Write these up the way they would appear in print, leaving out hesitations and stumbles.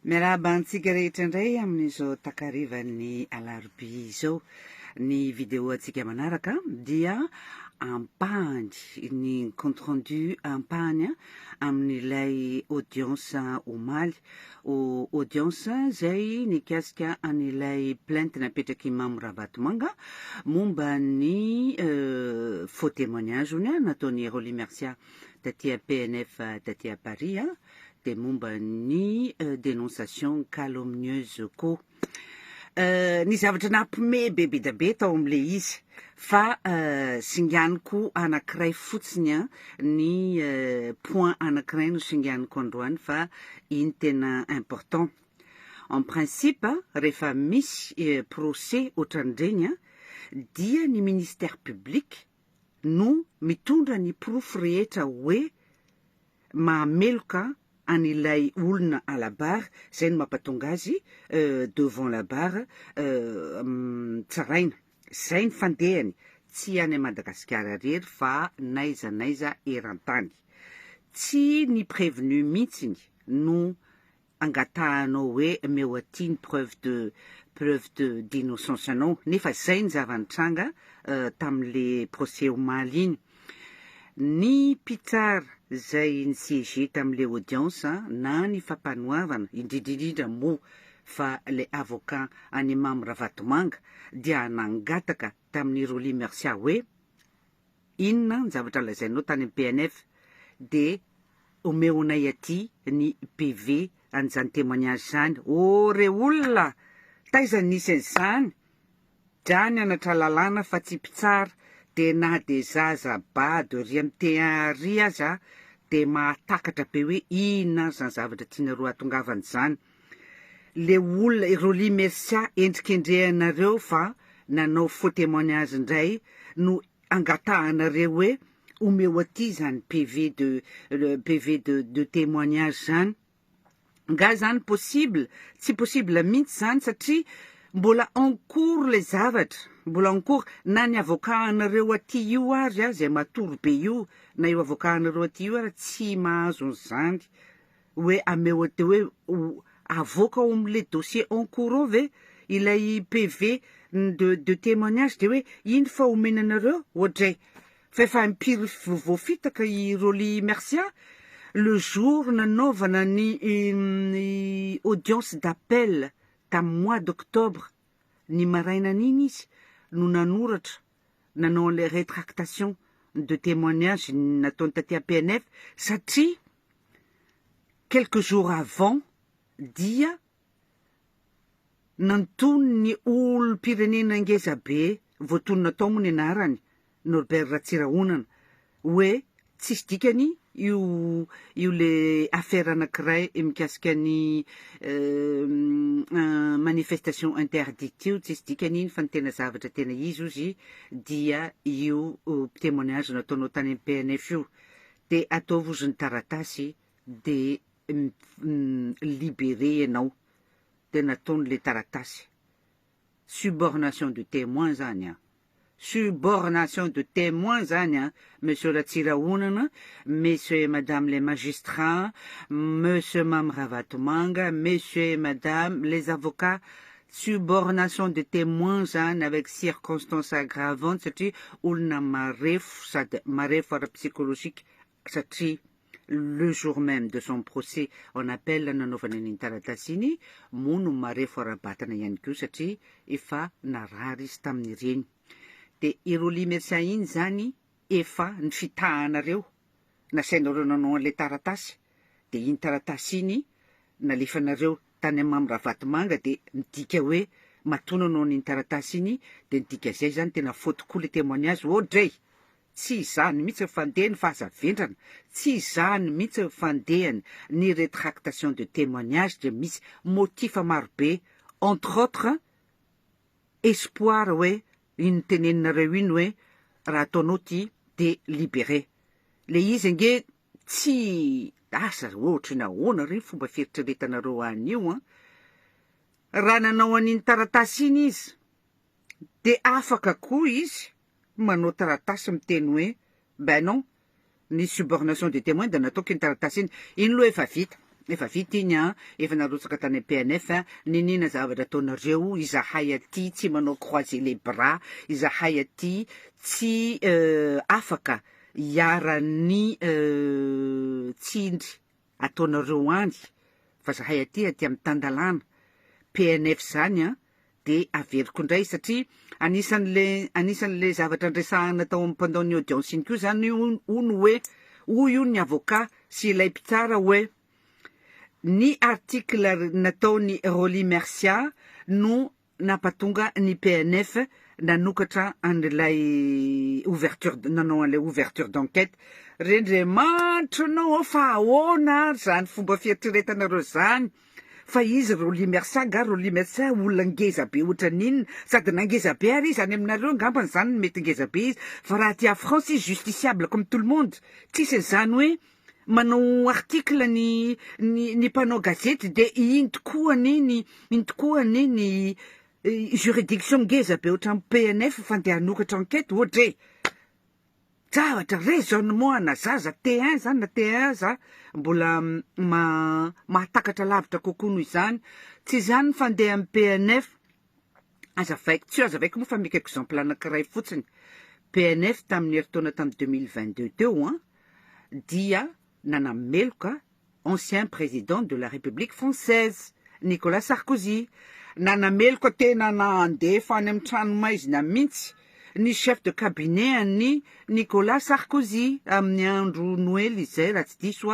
Miarahaba antsika rehetra indray amin'izao takarivan'ny alarobia izao. Ny vidéo antsika manaraka dia ampahany ny compte rendu ampahany amin'ilay audience omaly audience zay nikasika an'ilay plainte napetraky Imam Ravatomanga momba ny faux témoignage nataony Roly Mercia taty PNF taty à Paris de momba ny dénonciation calomnieuse ko. Ny zavatra nampime bebe da be tao am'le izy fa singaniko anankiray fotsiny ny point anankiray no singaniko androany fa iny tena important. En principe rehefa misy procès ohatran'ireny dia ny ministère public no mitondra ny proof rehetra hoe mameloka an'ilay olona à la barre, zay no mampatonga azy devant la barre tsaraina. Zay ny fandehany, tsy any Madagasikara rery fa naiza eran-tany. Tsy ny prévenu mihitsiny no angatahanao hoe meo aty ny preuve d'innocence anao, nefa zay ny zavanitranga tam'le procès omaly iny. Ny mpitsara zay ny siéger tam'le audience na ny fampanoavana indrindrindrindra mo fa le avocat any Imam Ravatomanga dia nangataka tamin'ny Roly Mercia hoe inona ny zavatra lazainao tany PNF de omeonay aty ny PV an'izany témoignage zany. Re olona taiza nisy an'izany drany anatra lalàna fa tsy mpitsara de na de zaza bado ry am'te ry aza de mahatakatra be hoe inona zany zavatra tianareo atongavany zany. Le olona Roly Mercia endrikendrehanareo fa nanao faux témoignage indray no angatahanareo hoe omeo aty zany PV de témoignage zany. Nga zany possible, tsy possible mihitsy zany satria mbola en cours le zavatra, mbola en cours na ny avocat anareo aty io ary zay matoro be io na io avocat anareo aty io ary tsy mahazo zany hoe ameo aty hoe avoaka ao am'le dossier en cours ao ve ilay PV de témoignage de hoe iny fa omenanareo ohatray fa efa impiry voafitaka i Roly Mercia le jour nanaovana ny audience d'appel tamin'ny mois d'octobre ny marainan'iny izy no nanoratra nanao le rétractation de témoignage nataony taty PNF satria quelques jours avant dia nantony ny olom-pirenena ngezabe voatonona tao moa ny anarany Norbert Ratsirahonana hoe tsisy dikany io le affaire anankiray mikasika ny manifestation interdite io tsisy dikany iny fa ny tena zavatra tena izy ozy dia io témoignage nataonao tany PNF io de ataovy ozy ny taratasy de libéré ianao de nataony le taratasy subornation de témoin zany subornation de témoins zany monsieur Ratsirahonana, messieurs et madame les magistrats, monsieur Imam Ravatomanga, messieurs et madame les avocats, subornation de témoins zany avec circonstances aggravantes satria olona marefo sady marefo ara-psychologique satria le jour même de son procès on appelle nanaovana ny taratasy iny mo no marefo ara-batana ihany koa satria efa narary izy tamin'ireny. De i Roly Mercia iny zany efa ny fitahanareo nasainareo nanao an'le taratasy de iny taratasy iny nalefanareo tany Imam Ravatomanga de midika hoe matona anao n'iny taratasy iny de midika zay zany tena faute koa le témoignage ohatray tsy izany mihitsy fandehany fahazavendrana tsy izany mihitsy fandehany ny rétractation de témoignage de misy motifa marobe entre autres espoir hoe iny teneninareo iny hoe raha ataonao ty de libéré le izy nge tsy asa ohatra na ahoana reny fomba fieritreretanareo an'io raha nanao an'iny taratasy iny izy de afaka koa izy manao taratasy miteny hoe ben non ny subornation de témoin de nataoko iny taratasy iny loha efa vita efa vita iny a efa narotsaka tany PNF a ninina zavatra ataonareo izahay aty tsy manao croiser les bras izahay aty tsy afaka hiara-ny tsindry ataonareo any fa zahay aty amin'ny tandalana PNF zany a de averiko indray satria anisan'le zavatra andresahana tao pendant ny audience iny koa zany ono hoe hoy io ny avocat sy ilay mpitsara hoe ny article nataony Roly Mercia no nampatonga ny PNF nanokatra an'ilay nanao an'ilay ouverture d'enquête rendremanitronao fa ahoana zany fomba fieritreretanareo zany fa izy Roly Mercia Roly Mercia olona ngeza be ohatran'inona sady nangeza be ary izy any aminareo angambany zany mety ngeza be izy fa raha ty à France izy justiciable comme tout le monde tsisy zany hoe manao article ny mpanao gazety de iny tokoa ny juridiction ngeza be ohatran'ny PNF fandeha hanokatra enquête ohatra zavatra raisonnement na zaza T1 zany na T1 za mbola mahatakatra lavitra kokoa noho izany tsy zany fandeha amin'ny PNF azavaiko tsy azavaiko moa fa mika exemple anankiray fotsiny PNF tamin'ny heritaona tamin'ny 2022 teo dia nanameloka ancien président de la République française Nicolas Sarkozy nanameloka tena nandefa any amin'ny tranomaizina mihitsy ny chef de cabinet any Nicolas Sarkozy amin'ny andro Noël izay raha tsy diso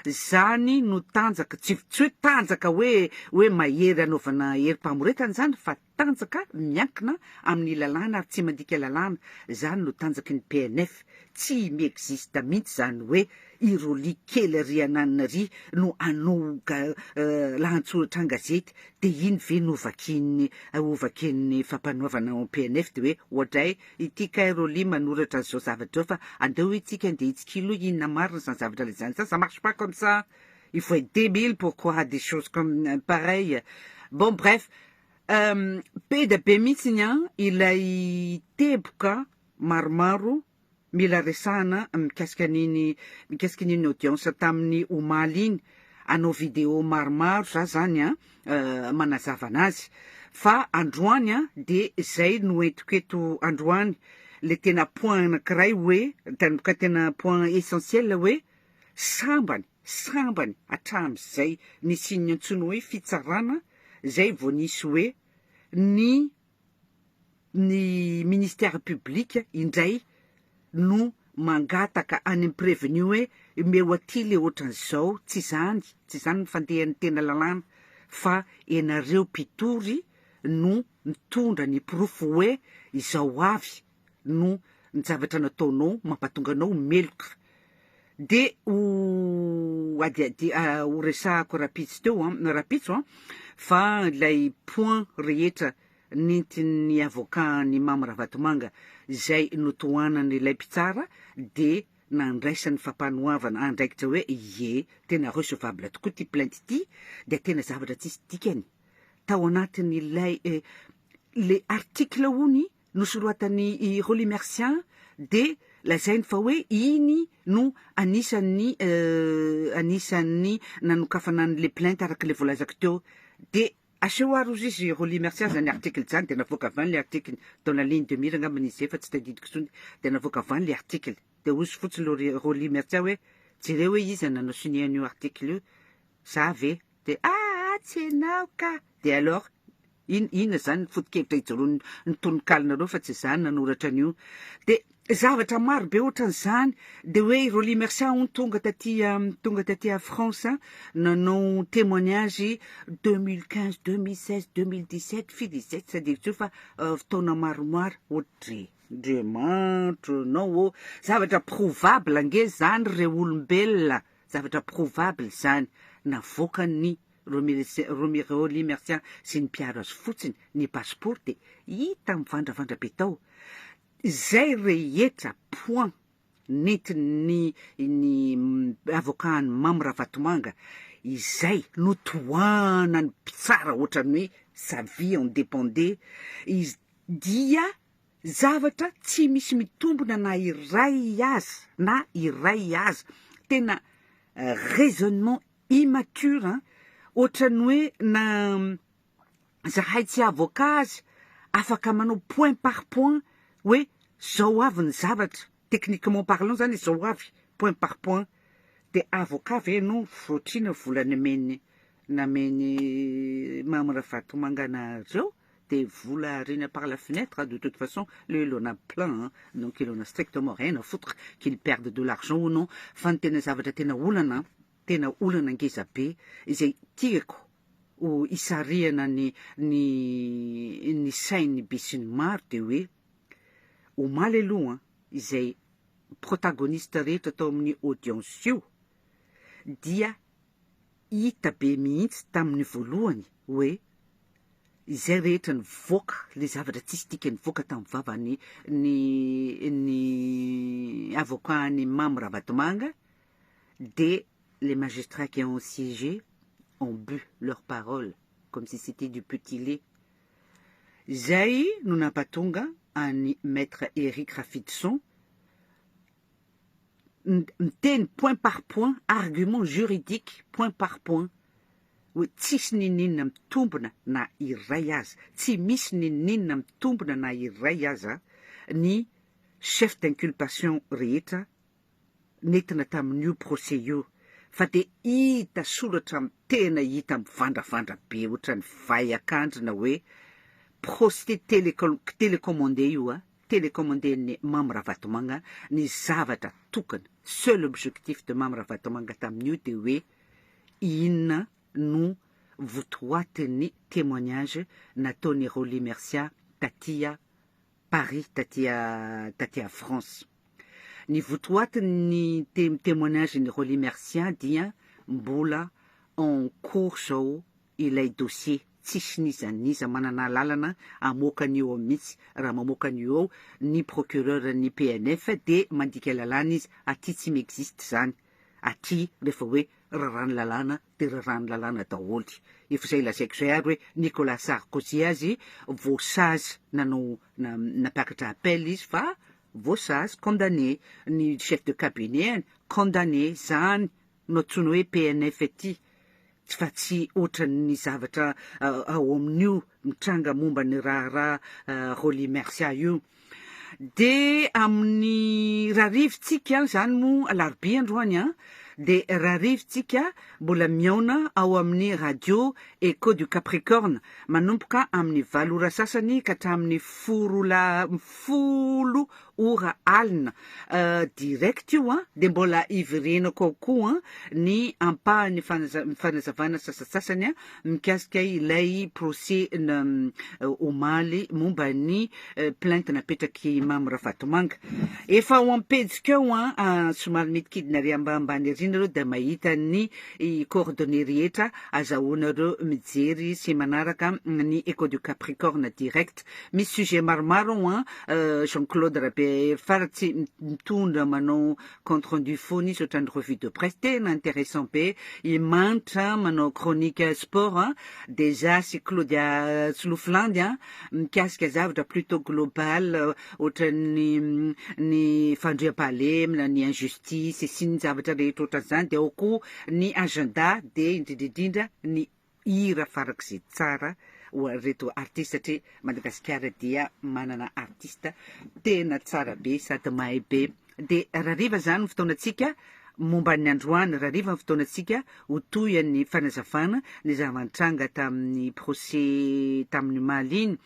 zany no tanjaka tsy hoe tanjaka hoe mahery anaovana herim-pamoretana zany fa tanjaka miankina amin'ny lalàna ary tsy mandika lalàna zany no tanjaky ny PNF tsy miexista mihitsy zany hoe iroly kely ry ananina ry no anoga lahatsoratra an-gazety de iny ve no ovakin'ny fampanoavana ao PNF de hoe ohatray ity kay Roly manoratra zao zavatra zao fa andeo itsika andeha hitsikilo inona marina zany zavatra le zany ça marche pas comme ça il faut être débile pour croire des choses comme pareil bon bref be da be mihitsy ilay teboka maromaro mila resahana mikasika n'iny audience tamin'ny omaly iny anao vidéo maromaro zany manazava anazy fa androany de zay no entiko androany le tena point anankiray hoe ka tena point essentiel hoe sambany hatramin'izay nisy iny antsoina hoe fitsarana zay vao nisy hoe ny ministère public indray no mangataka any prévenu hoe meo aty le ohatran'izao tsy zany ny fandehan'ny tena lalàna fa ianareo mpitory no mitondra ny profo hoe izao avy no ny zavatra nataonao mampatonga anao meloka de ho resahako rapitso fa ilay point rehetra nentin'ny avocat ny Mame Ravatomanga zay notohanany ilay mpitsara de nandraisany fampanoavana andraikitra hoe tena recevable tokoa ty plainte ty de tena zavatra tsisy dikany tao anatin'ilay le article ony nosoratany Roly Mercia de lazainy fa hoe iny no anisan'ny nanokafana an'le plainte araka le voalazako teo de aseo ary ozy izy Roly Mercia zany article zany de navoaka avany le article dans la ligne de mire angamba izy efa tsy tadidiko tsony de navoaka avany le article de ozy fotsiny Roly Mercia hoe jereo hoe izy nanao signé an'io article io sa ve de tsy anao ka de alors ina zany foto-kevitra ijoroany ny tonokalinareo fa tsy zany nanoratra an'io de zavatra maro be ohatran'izany de hoe Roly Mercia tonga taty à France nanao témoignage 2015 2016 2017 fidisety sady tso fa fotoana maromaro ohatry andriamanitronao zavatra prouvable ange zany re olombelona zavatra prouvable zany navoakany Roly Mercia sy ny mpiaro azy fotsiny ny passeport de hita mivandravandra be tao zay rehetra point nentin'ny avocat Mame Ravatomanga izay notohanany mpitsara ohatran'ny hoe sa vie en dépendait izy dia zavatra tsy misy mitombona na iray azy tena raisonnement immature ohatrany hoe na zahay tsy avocat azy afaka manao point par point hoe zao avy ny zavatra techniquement parlant zany zao avy point par point de avocat ve no frotrina vola nameny Mame Ravatomanga anareo de vola arina par la fenêtre. De toute façon, lui, il en a plein, donc il en a strictement rien à foutre qu'il perde de l'argent ou non. Fa ny tena zavatra tena olana ngeza be izay tiako ho isarihana ny sainy be sy ny maro de hoe omaly aloha izay protagoniste rehetra tao amin'ny audience io dia hita be mihitsy tamin'ny voalohany hoe izay rehetra nivoaka le zavatra tsisy tika nivoaka tamin'ny vavany ny avocat ny Mame Ravatomanga de les magistrats qui ont siégé ont bu leurs paroles comme si c'était du petit lait. Zay no nampatonga any maître Éric Rafidson miteny point par point, argument juridique point par point. Hoe tsisy ninninona mitombona na iray aza, tsy misy ninninona mitombona na iray aza ny chef d'inculpation rehetra nentina tamin'io procès io. Fa de hita soratra tena hita mivandravandra be ohatrany vaiakandrina hoe procès télécommandé io télécommandé ny Mame Ravatomanga ny zavatra tokana. Seul objectif de Mame Ravatomanga tamin'io de hoe inona no votoatin'ny témoignage nataony Roly Mercia tatia Paris, tatia France. Ny votoatin'ny témoignage ny Roly Mercia dia mbola en cours zao ilay dossier. Tsisy nizaniza manana lalana amoaka an'io mihitsy raha mamoaka an'io ny procureur ny PNF de mandika lalana izy aty tsy m'existe zany. Aty rehefa hoe rarany lalana de rarany lalana daholy. Efa zay lazaiko zay ary hoe Nicolas Sarkozy azy voasazy nanao napakatra appel izy fa voasazy condamné. Ny chef de cabinet condamné zany no antsoina hoe PNF ety. Fa tsy ohatran'ny zavatra ao amin'io mitranga momba ny raha Roly Mercia io. De amin'ny rarivontsika zany mo alarobia androany de rarivontsika mbola miaona ao amin'ny radio Echo du Capricorne manomboka amin'ny 8 ora sasany ka hatramin'ny 10 ora alina direct io de mbola ivirenako ao koa ny ampahany fanazavana sasasasany mikasika ilay procès omaly momba ny plainte napetraky Mame Ravatomanga. Efa ao ampejika ao somary midikidina ary ambany rindrina de mahita ny coordonnées rehetra azahoanareo mijery sy manaraka ny Echo du Capricorne direct. Misy sujet maromaro Jean-Claude Rabé faratsy mitondra manao compte rendu foana izy ohatrany revue de presse tena intéressant be imanitra manao chronique sport déjà sy Claudia Tsiloflandy mikasika zavatra plutôt global ohatrany ny fandriam-pahalemana ny injustice sy ny zavatra rehetra ohatran'izany de ao koa ny agenda de indrindrindrindra ny hira farak'izay tsara reto artiste satria Madagasikara dia manana artiste tena tsara be sady mahay be. De rariva zany ny fotoanatsika momba ny androany rariva ny fotoanatsika ho toy ny fanazavana ny zava-nitranga tamin'ny procès tamin'ny maliny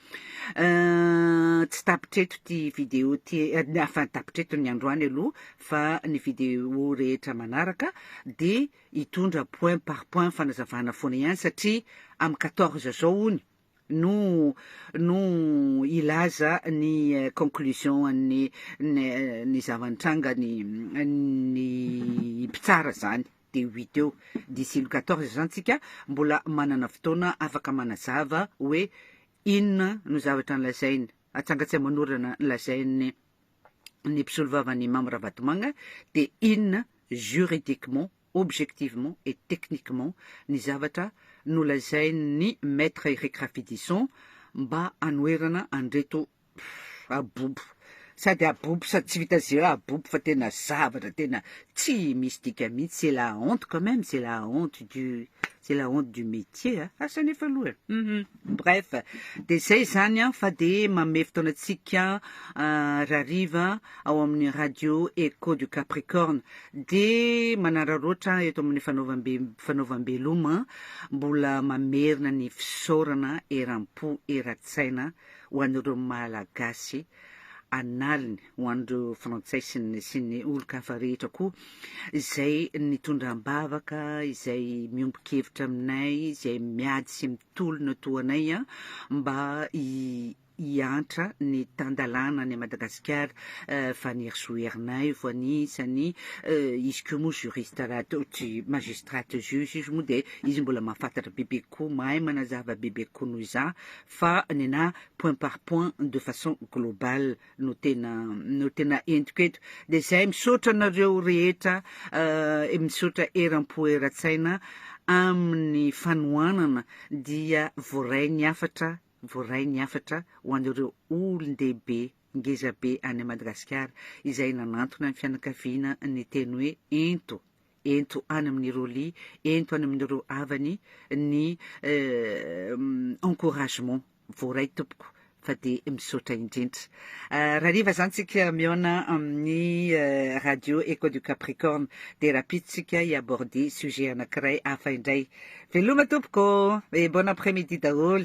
tsy tapitreto ty vidéo ty afa tapitreto ny androany aloha fa ny vidéo rehetra manaraka de hitondra point par point fanazavana foana ihany satria amin'ny 14 zao ony no ilaza ny conclusion ny zava-nitranga ny mpitsara zany de 8 eo d'ici le 14 zany tsika mbola manana fotoana afaka manazava hoe inona no zavatra nlazainy atsangatsy manorana nlazainy ny mpisolovavany Mame Ravatomanga de inona juridiquement objectivement et techniquement ny zavatra nolazainy maître Éric Rafidson mba anoerana andreto abobo sady abobo sady tsy vita zay abobo fa tena zavatra tena tsy misy dika mihitsy. C'est la honte quand même, c'est la honte du métier asa nefa aloha bref de zay zany fa de manome fotoanatsika rariva ao amin'ny radio Echo du Capricorne de manararaotra eto amin'ny fanaovam-beloma mbola mamerina ny fisaorana eram-po eratsaina ho an'ireo malagasy analiny ho an'ireo frantsay sy ny olo-kafa rehetra koa izay nitondram-bavaka izay miombon-kevitra aminay izay miady sy mitolona toanay mba hiantra ny tandalana any Madagasikara faneriso herinay voanisany izy ko moa juriste magistrat juge izy moa de izy mbola mahafantatra bebe koa mahay manazava bebe koa noho iza fa nena point par point de façon globale no tena entiko eto de zay misaotra anareo rehetra misaotra eram-po eratsaina amin'ny fanohanana dia voray ny afatra ho an'ireo olon-dehibe ngezabe any Madagasikara izay nanantona ny fianakaviana ny teny hoe ento any amin'ny roli ento any amin'ireo havany ny encouragement voray tompoko fa de misaotra indrindra rariva zany tsika miona amin'ny radio Echo du Capricorne de rapiditsika hiaborder sujet anankiray hafa indray veloma tompoko et bon après-midi daholo